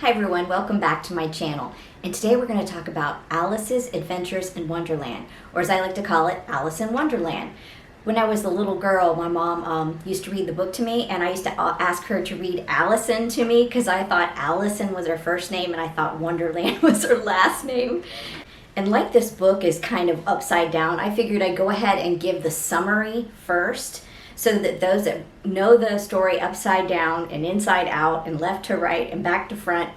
Hi everyone, welcome back to my channel. And today we're going to talk about Alice's Adventures in Wonderland, or as I like to call it, Alice in Wonderland. When I was a little girl, my mom used to read the book to me, and I used to ask her to read Allison to me because I thought Allison was her first name and I thought Wonderland was her last name. And like this book is kind of upside down, I figured I'd go ahead and give the summary first, so that those that know the story upside down and inside out and left to right and back to front,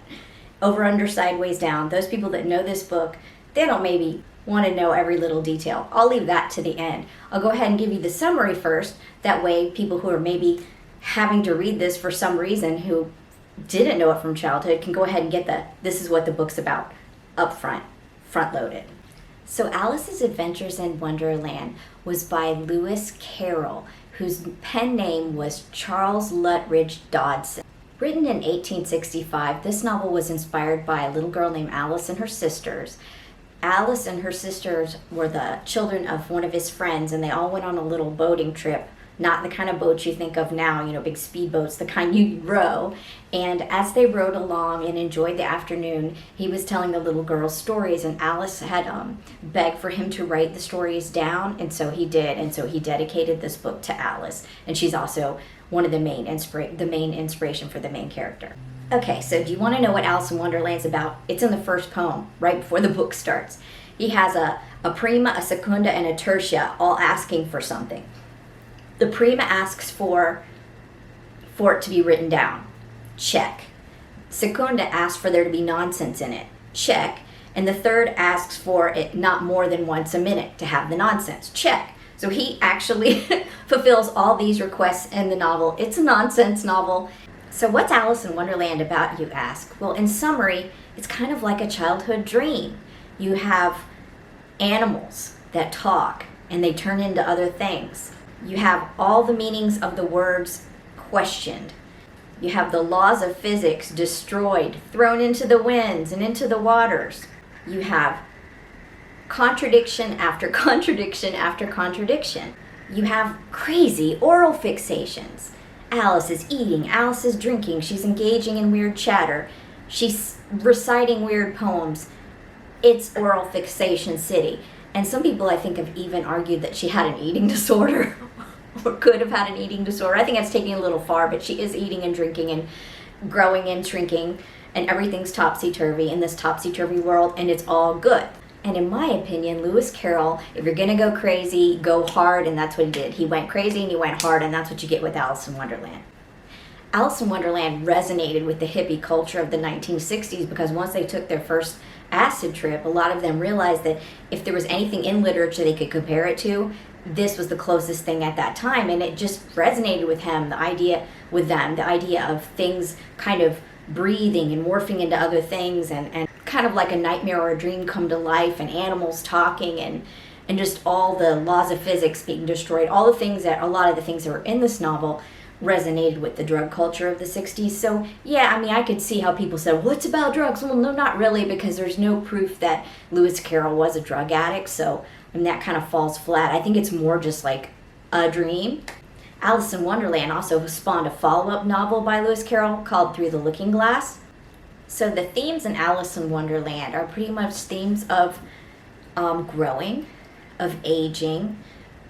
over, under, sideways, down, those people that know this book, they don't maybe want to know every little detail. I'll leave that to the end. I'll go ahead and give you the summary first. That way people who are maybe having to read this for some reason who didn't know it from childhood can go ahead and get this is what the book's about up front, front loaded. So Alice's Adventures in Wonderland was by Lewis Carroll, whose pen name was Charles Lutridge Dodson. Written in 1865, this novel was inspired by a little girl named Alice and her sisters. Alice and her sisters were the children of one of his friends, and they all went on a little boating trip. Not the kind of boats you think of now, big speedboats, the kind you row. And as they rowed along and enjoyed the afternoon, he was telling the little girls stories, and Alice had begged for him to write the stories down, and so he did. And so he dedicated this book to Alice, and she's also one of the main inspiration for the main character. Okay, so do you want to know what Alice in Wonderland's about? It's in the first poem, right before the book starts. He has a prima, a secunda, and a tertia all asking for something. The prima asks for it to be written down. Check. Secunda asks for there to be nonsense in it. Check. And the third asks for it not more than once a minute to have the nonsense. Check. So he actually fulfills all these requests in the novel. It's a nonsense novel. So what's Alice in Wonderland about, you ask? Well, in summary, it's kind of like a childhood dream. You have animals that talk and they turn into other things. You have all the meanings of the words questioned. You have the laws of physics destroyed, thrown into the winds and into the waters. You have contradiction after contradiction after contradiction. You have crazy oral fixations. Alice is eating, Alice is drinking, she's engaging in weird chatter, she's reciting weird poems. It's oral fixation city. And some people, I think, have even argued that she had an eating disorder or could have had an eating disorder. I think that's taking it a little far, but she is eating and drinking and growing and shrinking, and everything's topsy-turvy in this topsy-turvy world, and it's all good. And in my opinion, Lewis Carroll, if you're going to go crazy, go hard, and that's what he did. He went crazy and he went hard, and that's what you get with Alice in Wonderland. Alice in Wonderland resonated with the hippie culture of the 1960s because once they took their first acid trip, a lot of them realized that if there was anything in literature they could compare it to, this was the closest thing at that time, and it just resonated with the idea of things kind of breathing and morphing into other things, and kind of like a nightmare or a dream come to life, and animals talking, and just all the laws of physics being destroyed. All the things that, a lot of the things that were in this novel resonated with the drug culture of the 60s. So yeah, I could see how people said, well, it's about drugs. Well, no, not really, because there's no proof that Lewis Carroll was a drug addict, so that kind of falls flat. I think it's more just like a dream. Alice in Wonderland also spawned a follow-up novel by Lewis Carroll called Through the Looking Glass. So the themes in Alice in Wonderland are pretty much themes of growing, of aging,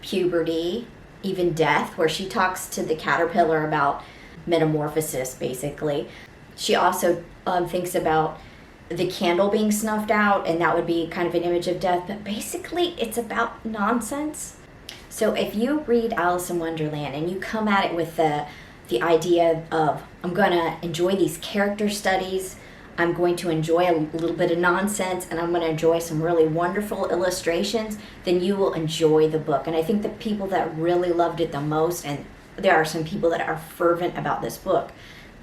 puberty, even death, where she talks to the caterpillar about metamorphosis, basically. She also thinks about the candle being snuffed out, and that would be kind of an image of death, but basically it's about nonsense. So if you read Alice in Wonderland and you come at it with the idea of, I'm going to enjoy these character studies, I'm going to enjoy a little bit of nonsense, and I'm going to enjoy some really wonderful illustrations, then you will enjoy the book. And I think the people that really loved it the most, and there are some people that are fervent about this book,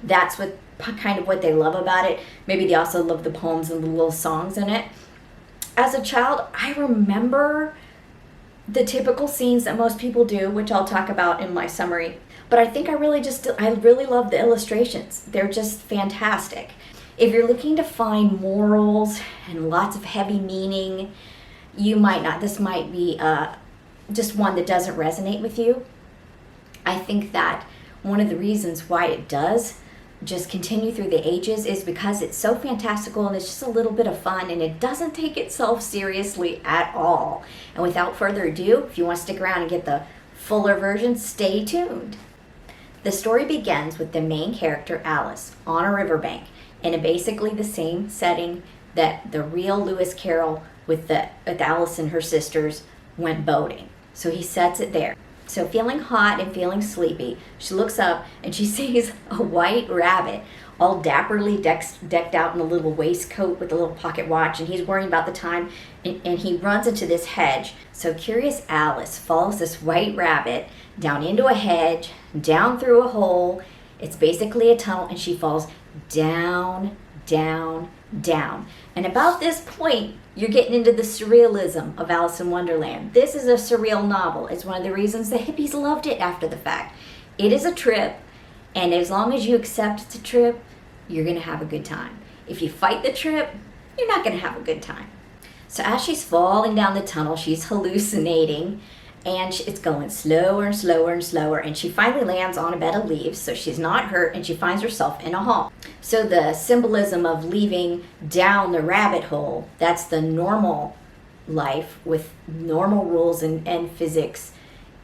that's what kind of what they love about it. Maybe they also love the poems and the little songs in it. As a child, I remember the typical scenes that most people do, which I'll talk about in my summary. But I think I really love the illustrations. They're just fantastic. If you're looking to find morals and lots of heavy meaning, you might not. This might be just one that doesn't resonate with you. I think that one of the reasons why it does just continue through the ages is because it's so fantastical and it's just a little bit of fun and it doesn't take itself seriously at all. And without further ado, if you want to stick around and get the fuller version, stay tuned. The story begins with the main character, Alice, on a riverbank in basically the same setting that the real Lewis Carroll with Alice and her sisters went boating. So he sets it there. So feeling hot and feeling sleepy, she looks up and she sees a white rabbit all dapperly decked out in a little waistcoat with a little pocket watch, and he's worrying about the time, and he runs into this hedge. So curious Alice follows this white rabbit down into a hedge, down through a hole. It's basically a tunnel, and she falls down, down, down. And about this point, you're getting into the surrealism of Alice in Wonderland. This is a surreal novel. It's one of the reasons the hippies loved it after the fact. It is a trip, and as long as you accept it's a trip, you're going to have a good time. If you fight the trip, you're not going to have a good time. So as she's falling down the tunnel, she's hallucinating, and it's going slower and slower and slower, and she finally lands on a bed of leaves, so she's not hurt, and she finds herself in a hall. So the symbolism of leaving down the rabbit hole, that's the normal life with normal rules and physics,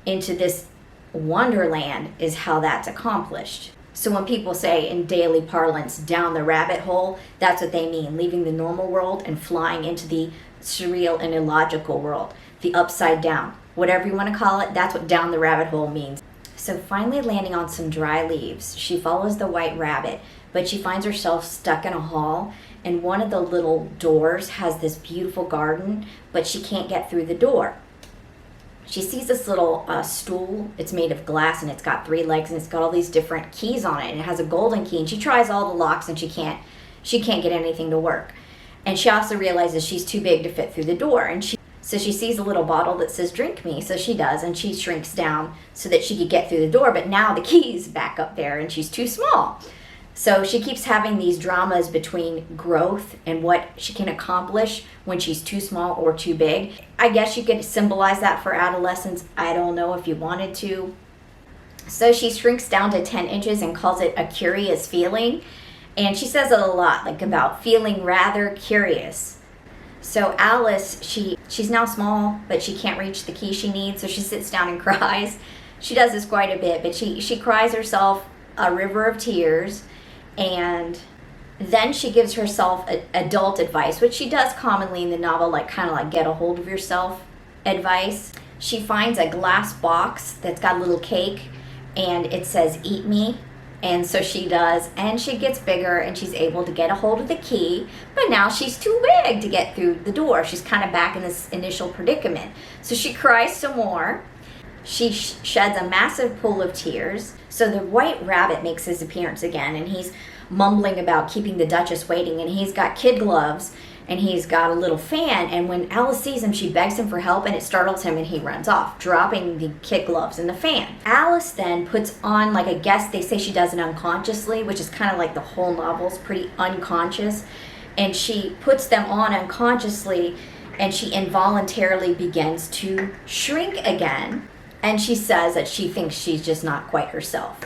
into this wonderland is how that's accomplished. So when people say in daily parlance, down the rabbit hole, that's what they mean, leaving the normal world and flying into the surreal and illogical world, the upside down. Whatever you want to call it, that's what down the rabbit hole means. So finally landing on some dry leaves, she follows the white rabbit, but she finds herself stuck in a hall, and one of the little doors has this beautiful garden, but she can't get through the door. She sees this little stool. It's made of glass, and it's got 3 legs, and it's got all these different keys on it, and it has a golden key, and she tries all the locks, and she can't get anything to work. And she also realizes she's too big to fit through the door, so she sees a little bottle that says, "Drink me," so she does, and she shrinks down so that she could get through the door, but now the key's back up there, and she's too small. So she keeps having these dramas between growth and what she can accomplish when she's too small or too big. I guess you could symbolize that for adolescence. I don't know if you wanted to. So she shrinks down to 10 inches and calls it a curious feeling. And she says it a lot, like about feeling rather curious. So Alice, she's now small, but she can't reach the key she needs, so she sits down and cries. She does this quite a bit, but she cries herself a river of tears. And then she gives herself adult advice, which she does commonly in the novel, kind of like get a hold of yourself advice. She finds a glass box that's got a little cake, and it says, "Eat me." And so she does, and she gets bigger, and she's able to get a hold of the key, but now she's too big to get through the door. She's kind of back in this initial predicament. So she cries some more. She sheds a massive pool of tears. So the white rabbit makes his appearance again, and he's mumbling about keeping the Duchess waiting, and he's got kid gloves, and he's got a little fan, and when Alice sees him, she begs him for help, and it startles him, and he runs off, dropping the kid gloves and the fan. Alice then puts on, I guess they say she does it unconsciously, which is kind of like the whole novel's pretty unconscious, and she puts them on unconsciously, and she involuntarily begins to shrink again. And she says that she thinks she's just not quite herself.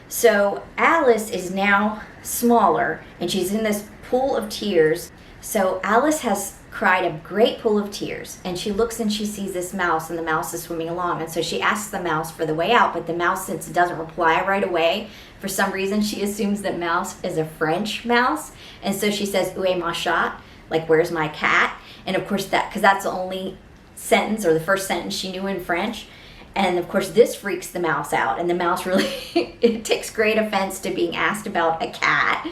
So Alice is now smaller, and she's in this pool of tears. So Alice has cried a great pool of tears, and she looks and she sees this mouse, and the mouse is swimming along. And so she asks the mouse for the way out, but the mouse, since it doesn't reply right away, for some reason she assumes that mouse is a French mouse. And so she says, "Où est ma chat?" Where's my cat? And of course because that's the only sentence, or the first sentence she knew in French. And of course this freaks the mouse out, and the mouse really it takes great offense to being asked about a cat.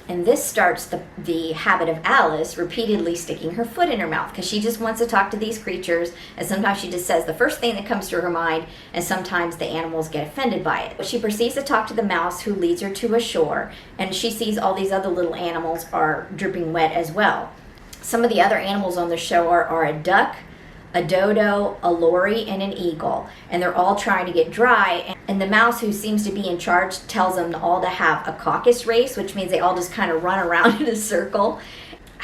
And this starts the habit of Alice repeatedly sticking her foot in her mouth, because she just wants to talk to these creatures, and sometimes she just says the first thing that comes to her mind, and sometimes the animals get offended by it. She proceeds to talk to the mouse, who leads her to a shore, and she sees all these other little animals are dripping wet as well. Some of the other animals on the show are a duck, a dodo, a lory, and an eagle, and they're all trying to get dry. And the mouse, who seems to be in charge, tells them all to have a caucus race, which means they all just kind of run around in a circle.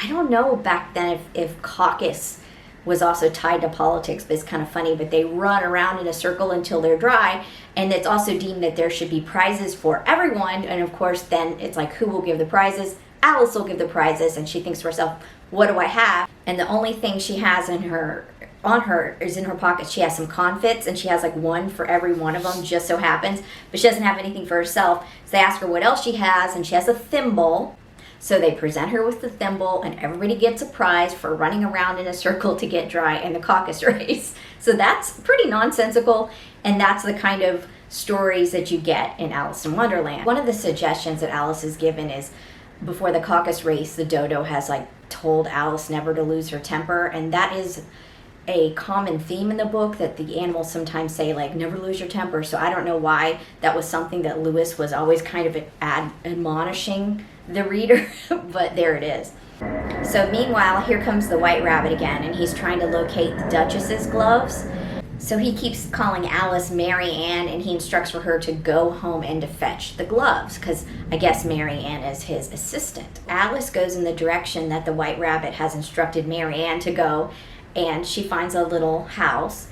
I don't know back then if caucus was also tied to politics, but it's kind of funny. But they run around in a circle until they're dry, and it's also deemed that there should be prizes for everyone. And of course, then it's like, who will give the prizes? Alice will give the prizes, and she thinks to herself, what do I have? And the only thing she has on her is in her pocket. She has some confits, and she has like one for every one of them, just so happens, but she doesn't have anything for herself. So they ask her what else she has, and she has a thimble. So they present her with the thimble, and everybody gets a prize for running around in a circle to get dry in the caucus race. So that's pretty nonsensical, and that's the kind of stories that you get in Alice in Wonderland. One of the suggestions that Alice is given is, before the caucus race, the dodo has like told Alice never to lose her temper, and that is a common theme in the book, that the animals sometimes say like, never lose your temper. So I don't know why that was something that Lewis was always kind of admonishing the reader, but there it is. So meanwhile, here comes the White Rabbit again, and he's trying to locate the Duchess's gloves. So he keeps calling Alice Mary Ann, and he instructs for her to go home and to fetch the gloves, because I guess Mary Ann is his assistant. Alice goes in the direction that the White Rabbit has instructed Mary Ann to go, and she finds a little house,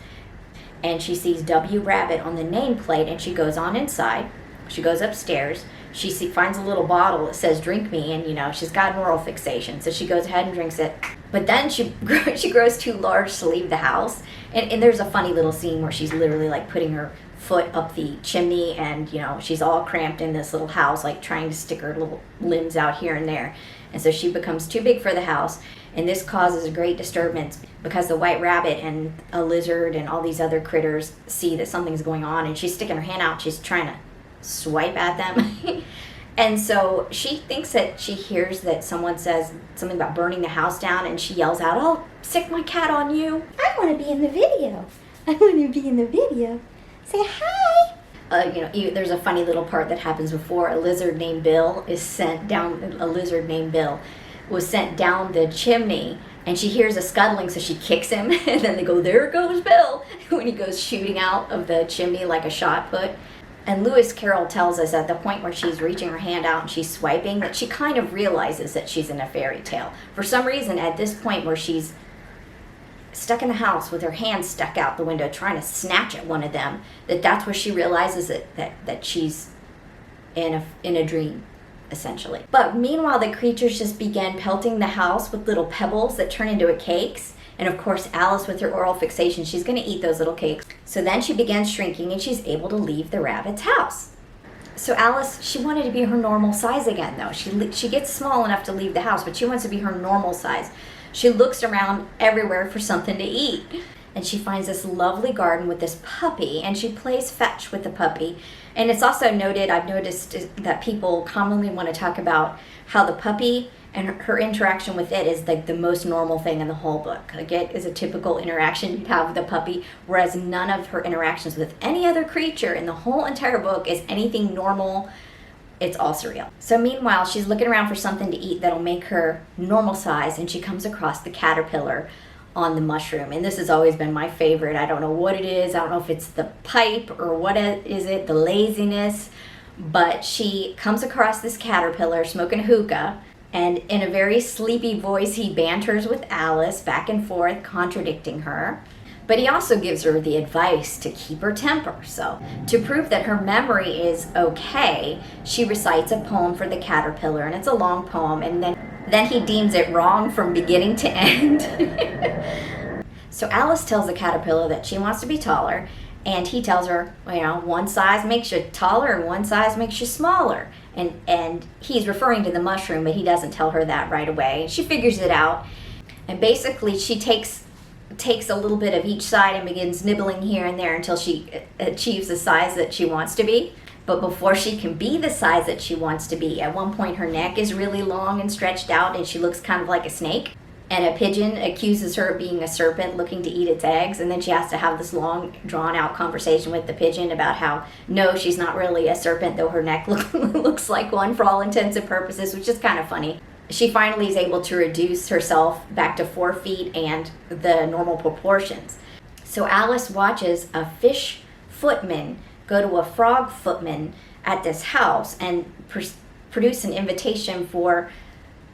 and she sees W. Rabbit on the nameplate, and she goes on inside. She goes upstairs. She finds a little bottle that says "drink me," and you know, she's got an oral fixation, so she goes ahead and drinks it. But then she grows too large to leave the house, and there's a funny little scene where she's literally like putting her foot up the chimney, and you know, she's all cramped in this little house, like trying to stick her little limbs out here and there. And so she becomes too big for the house, and this causes a great disturbance because the White Rabbit and a lizard and all these other critters see that something's going on, and she's sticking her hand out, she's trying to swipe at them. And so she thinks that she hears that someone says something about burning the house down, and she yells out, "I'll stick my cat on you. I want to be in the video. I want to be in the video. Say hi." There's a funny little part that happens before. A lizard named Bill was sent down the chimney, and she hears a scuttling, so she kicks him, and then they go, "There goes Bill," when he goes shooting out of the chimney like a shot put. And Lewis Carroll tells us at the point where she's reaching her hand out and she's swiping, that she kind of realizes that she's in a fairy tale. For some reason, at this point where she's stuck in the house with her hand stuck out the window trying to snatch at one of them, that's where she realizes that she's in a dream, essentially. But meanwhile, the creatures just begin pelting the house with little pebbles that turn into cakes. And of course, Alice, with her oral fixation, she's going to eat those little cakes. So then she begins shrinking, and she's able to leave the rabbit's house. So Alice, she wanted to be her normal size again, though. She gets small enough to leave the house, but she wants to be her normal size. She looks around everywhere for something to eat. And she finds this lovely garden with this puppy, and she plays fetch with the puppy. And it's also noted, I've noticed, that people commonly want to talk about how the puppy and her interaction with it is like the most normal thing in the whole book. Like, it is a typical interaction you'd have with a puppy, whereas none of her interactions with any other creature in the whole entire book is anything normal. It's all surreal. So meanwhile, she's looking around for something to eat that'll make her normal size, and she comes across the caterpillar on the mushroom. And this has always been my favorite. I don't know what it is. I don't know if it's the pipe or what is it, the laziness. But she comes across this caterpillar smoking a hookah, and in a very sleepy voice, he banters with Alice back and forth, contradicting her. But he also gives her the advice to keep her temper. So to prove that her memory is okay, she recites a poem for the caterpillar, and it's a long poem, and then he deems it wrong from beginning to end. So Alice tells the caterpillar that she wants to be taller, and he tells her, one size makes you taller and one size makes you smaller. And he's referring to the mushroom, but he doesn't tell her that right away. She figures it out, and basically she takes a little bit of each side and begins nibbling here and there until she achieves the size that she wants to be. But before she can be the size that she wants to be, at one point her neck is really long and stretched out, and she looks kind of like a snake. And a pigeon accuses her of being a serpent looking to eat its eggs, and then she has to have this long, drawn-out conversation with the pigeon about how, no, she's not really a serpent, though her neck looks like one for all intents and purposes, which is kind of funny. She finally is able to reduce herself back to 4 feet and the normal proportions. So Alice watches a fish footman go to a frog footman at this house and produce an invitation for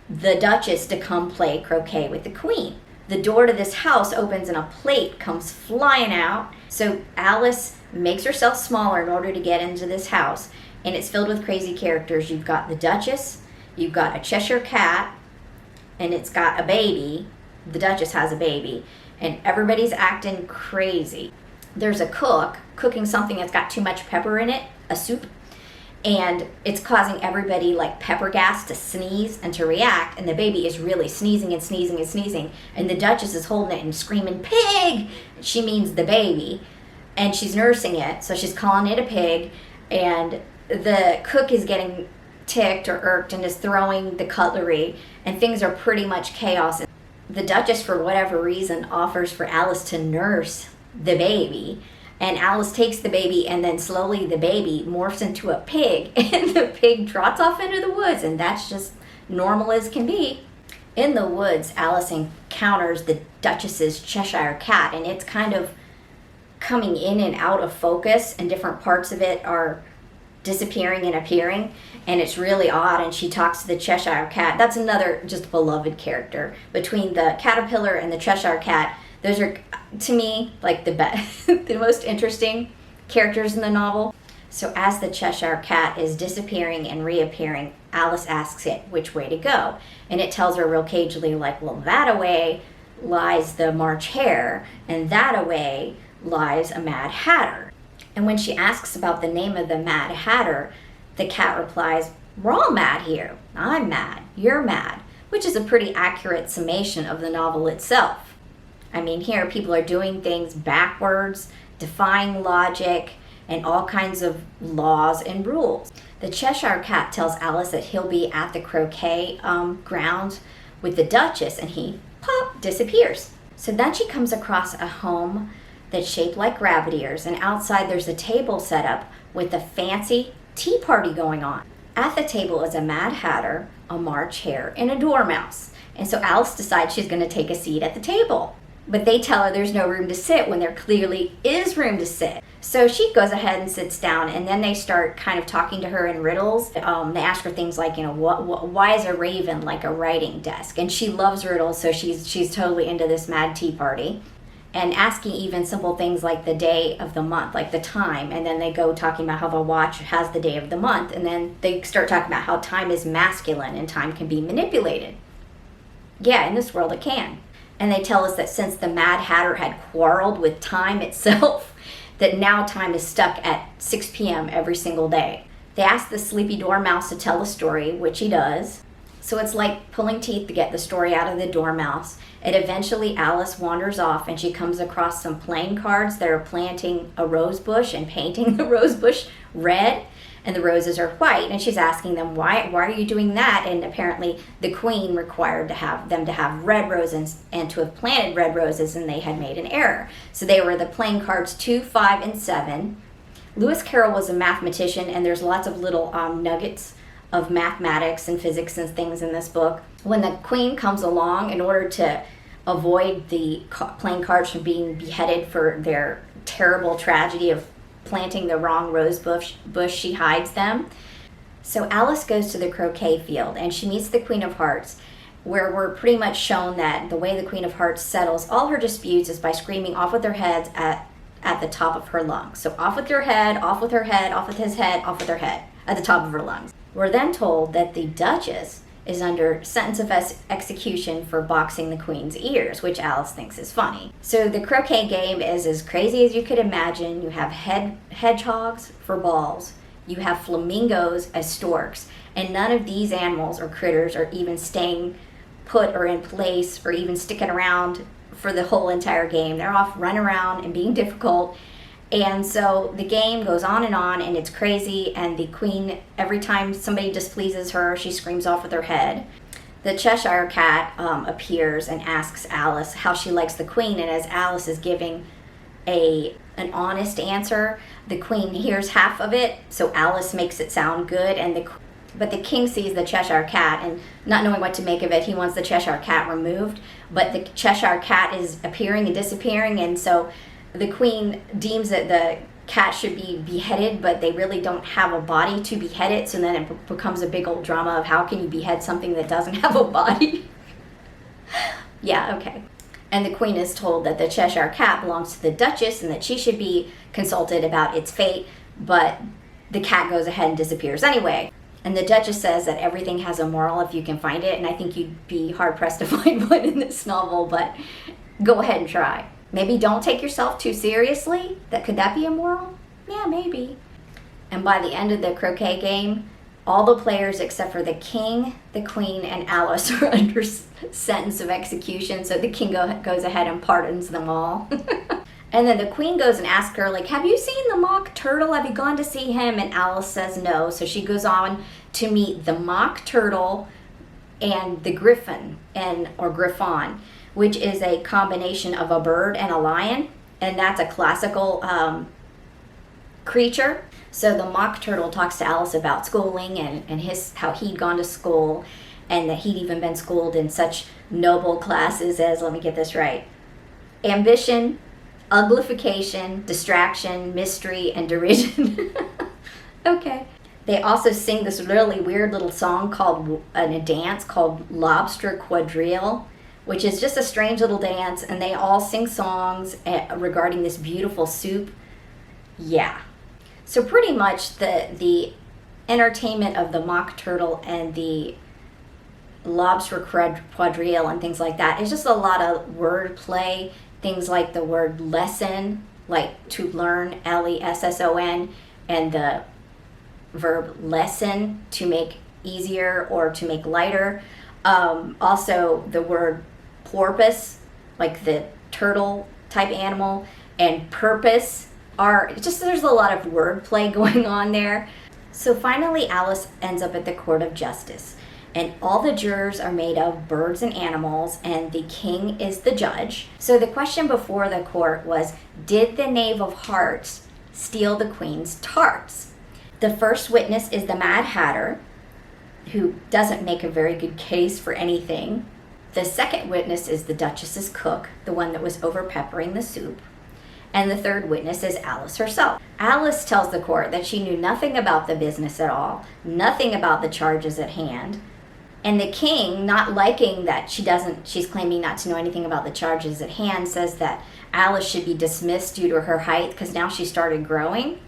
the Duchess to come play croquet with the Queen. The door to this house opens and a plate comes flying out. So Alice makes herself smaller in order to get into this house. And it's filled with crazy characters. You've got the Duchess, you've got a Cheshire Cat, and it's got a baby. The Duchess has a baby. And everybody's acting crazy. There's a cook cooking something that's got too much pepper in it, a soup. And it's causing everybody like pepper gas to sneeze and to react, and the baby is really sneezing and sneezing and sneezing, and the Duchess is holding it and screaming, "Pig!" She means the baby, and she's nursing it, so she's calling it a pig, and the cook is getting ticked or irked and is throwing the cutlery, and things are pretty much chaos. The Duchess, for whatever reason, offers for Alice to nurse the baby. And Alice takes the baby, and then slowly the baby morphs into a pig, and the pig trots off into the woods, and that's just normal as can be. In the woods, Alice encounters the Duchess's Cheshire Cat, and it's kind of coming in and out of focus, and different parts of it are disappearing and appearing, and it's really odd. And she talks to the Cheshire Cat. That's another just beloved character. Between the caterpillar and the Cheshire Cat, those are, to me, like the best, the most interesting characters in the novel. So as the Cheshire Cat is disappearing and reappearing, Alice asks it which way to go. And it tells her real cagely, like, well, that-a-way lies the March Hare, and that-a-way lies a Mad Hatter. And when she asks about the name of the Mad Hatter, the cat replies, "We're all mad here. I'm mad. You're mad," which is a pretty accurate summation of the novel itself. I mean, here people are doing things backwards, defying logic, and all kinds of laws and rules. The Cheshire Cat tells Alice that he'll be at the croquet grounds with the Duchess, and he, pop, disappears. So then she comes across a home that's shaped like rabbit ears, and outside there's a table set up with a fancy tea party going on. At the table is a Mad Hatter, a March Hare, and a Dormouse. And so Alice decides she's going to take a seat at the table. But they tell her there's no room to sit when there clearly is room to sit. So she goes ahead and sits down, and then they start kind of talking to her in riddles. They ask her things like, why is a raven like a writing desk? And she loves riddles, so she's totally into this mad tea party. And asking even simple things like the day of the month, like the time. And then they go talking about how the watch has the day of the month. And then they start talking about how time is masculine and time can be manipulated. Yeah, in this world it can. And they tell us that since the Mad Hatter had quarreled with time itself, that now time is stuck at 6 p.m. every single day. They ask the sleepy Dormouse to tell a story, which he does. So it's like pulling teeth to get the story out of the Dormouse. And eventually Alice wanders off, and she comes across some playing cards that are planting a rose bush and painting the rose bush red, and the roses are white. And she's asking them, why are you doing that? And apparently the queen required them to have red roses and to have planted red roses, and they had made an error. So they were the playing cards 2, 5, and 7. Lewis Carroll was a mathematician, and there's lots of little nuggets of mathematics and physics and things in this book. When the queen comes along, in order to avoid the playing cards from being beheaded for their terrible tragedy of planting the wrong rose bush, she hides them. So Alice goes to the croquet field, and she meets the Queen of Hearts, where we're pretty much shown that the way the Queen of Hearts settles all her disputes is by screaming off with her head at the top of her lungs. So off with your head, off with her head, off with his head, off with her head, at the top of her lungs. We're then told that the Duchess is under sentence of execution for boxing the Queen's ears, which Alice thinks is funny. So the croquet game is as crazy as you could imagine. You have hedgehogs for balls. You have flamingos as storks. And none of these animals or critters are even staying put or in place or even sticking around for the whole entire game. They're off running around and being difficult. And so the game goes on, and it's crazy, and the queen, every time somebody displeases her, she screams off with her head. The Cheshire Cat appears and asks Alice how she likes the queen, and as Alice is giving an honest answer, the queen hears half of it, so Alice makes it sound good, but the king sees the Cheshire Cat, and not knowing what to make of it, he wants the Cheshire Cat removed, but the Cheshire Cat is appearing and disappearing, and so the queen deems that the cat should be beheaded, but they really don't have a body to behead it, so then it becomes a big old drama of how can you behead something that doesn't have a body. Yeah, okay. And the queen is told that the Cheshire Cat belongs to the Duchess and that she should be consulted about its fate, but the cat goes ahead and disappears anyway. And the Duchess says that everything has a moral if you can find it, and I think you'd be hard-pressed to find one in this novel, but go ahead and try. Maybe don't take yourself too seriously. Could that be a moral? Yeah, maybe. And by the end of the croquet game, all the players except for the king, the queen, and Alice are under sentence of execution, so the king goes ahead and pardons them all. And then the queen goes and asks her, like, have you seen the mock turtle? Have you gone to see him? And Alice says no. So she goes on to meet the mock turtle and the griffin, or griffon, which is a combination of a bird and a lion. And that's a classical creature. So the mock turtle talks to Alice about schooling and how he'd gone to school, and that he'd even been schooled in such noble classes as, let me get this right, ambition, uglification, distraction, mystery, and derision. Okay. They also sing this really weird little song called, a dance called Lobster Quadrille, which is just a strange little dance, and they all sing songs regarding this beautiful soup. Yeah. So pretty much the entertainment of the mock turtle and the lobster quadrille and things like that is just a lot of word play. Things like the word lesson, like to learn, lesson, and the verb lessen, to make easier or to make lighter. Also the word porpoise, like the turtle type animal, and purpose there's a lot of wordplay going on there. So finally Alice ends up at the court of justice, and all the jurors are made of birds and animals, and the king is the judge. So the question before the court was, did the Knave of Hearts steal the queen's tarts? The first witness is the Mad Hatter, who doesn't make a very good case for anything. The second witness is the Duchess's cook, the one that was over-peppering the soup. And the third witness is Alice herself. Alice tells the court that she knew nothing about the business at all, nothing about the charges at hand. And the king, not liking that she's claiming not to know anything about the charges at hand, says that Alice should be dismissed due to her height, because now she started growing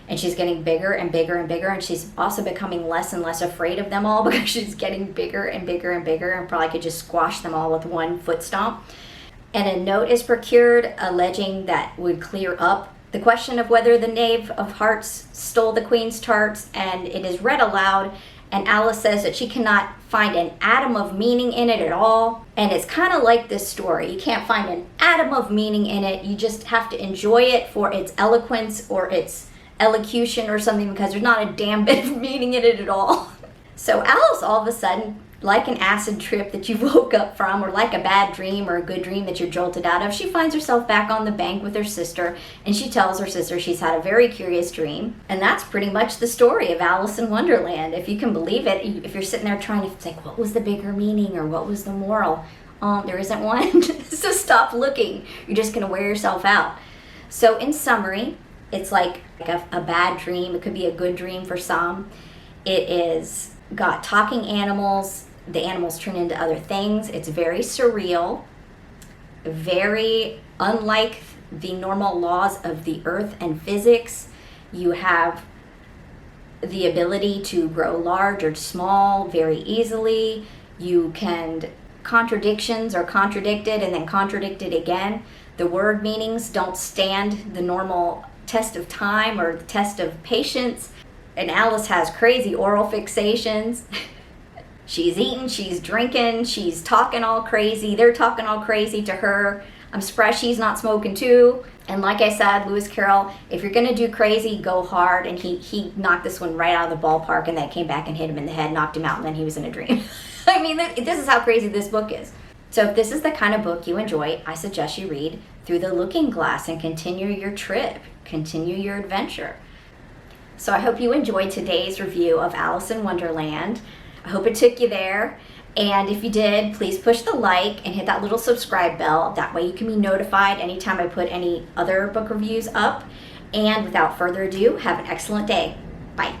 and she's getting bigger and bigger and bigger, and she's also becoming less and less afraid of them all because she's getting bigger and bigger and bigger and probably could just squash them all with one foot stomp. And a note is procured alleging that would clear up the question of whether the Knave of Hearts stole the queen's tarts, and it is read aloud, and Alice says that she cannot find an atom of meaning in it at all. And it's kind of like this story. You can't find an atom of meaning in it. You just have to enjoy it for its eloquence or its elocution or something, because there's not a damn bit of meaning in it at all. So Alice, all of a sudden, like an acid trip that you woke up from, or like a bad dream or a good dream that you're jolted out of, she finds herself back on the bank with her sister, and she tells her sister she's had a very curious dream. And that's pretty much the story of Alice in Wonderland. If you can believe it, if you're sitting there trying to think, what was the bigger meaning or what was the moral? There isn't one. So stop looking. You're just going to wear yourself out. So in summary, it's like a bad dream. It could be a good dream for some. It is got talking animals. The animals turn into other things. It's very surreal, very unlike the normal laws of the earth and physics. You have the ability to grow large or small very easily. You can, contradictions are contradicted and then contradicted again. The word meanings don't stand the normal test of time or the test of patience. And Alice has crazy oral fixations. She's eating, she's drinking, she's talking all crazy. They're talking all crazy to her. I'm surprised she's not smoking too. And like I said, Lewis Carroll, if you're gonna do crazy, go hard. And he knocked this one right out of the ballpark, and then came back and hit him in the head, knocked him out, and then he was in a dream. I mean, this is how crazy this book is. So if this is the kind of book you enjoy, I suggest you read Through the Looking Glass and continue your trip, continue your adventure. So I hope you enjoyed today's review of Alice in Wonderland. I hope it took you there. And if you did, please push the like and hit that little subscribe bell. That way you can be notified anytime I put any other book reviews up. And without further ado, have an excellent day. Bye.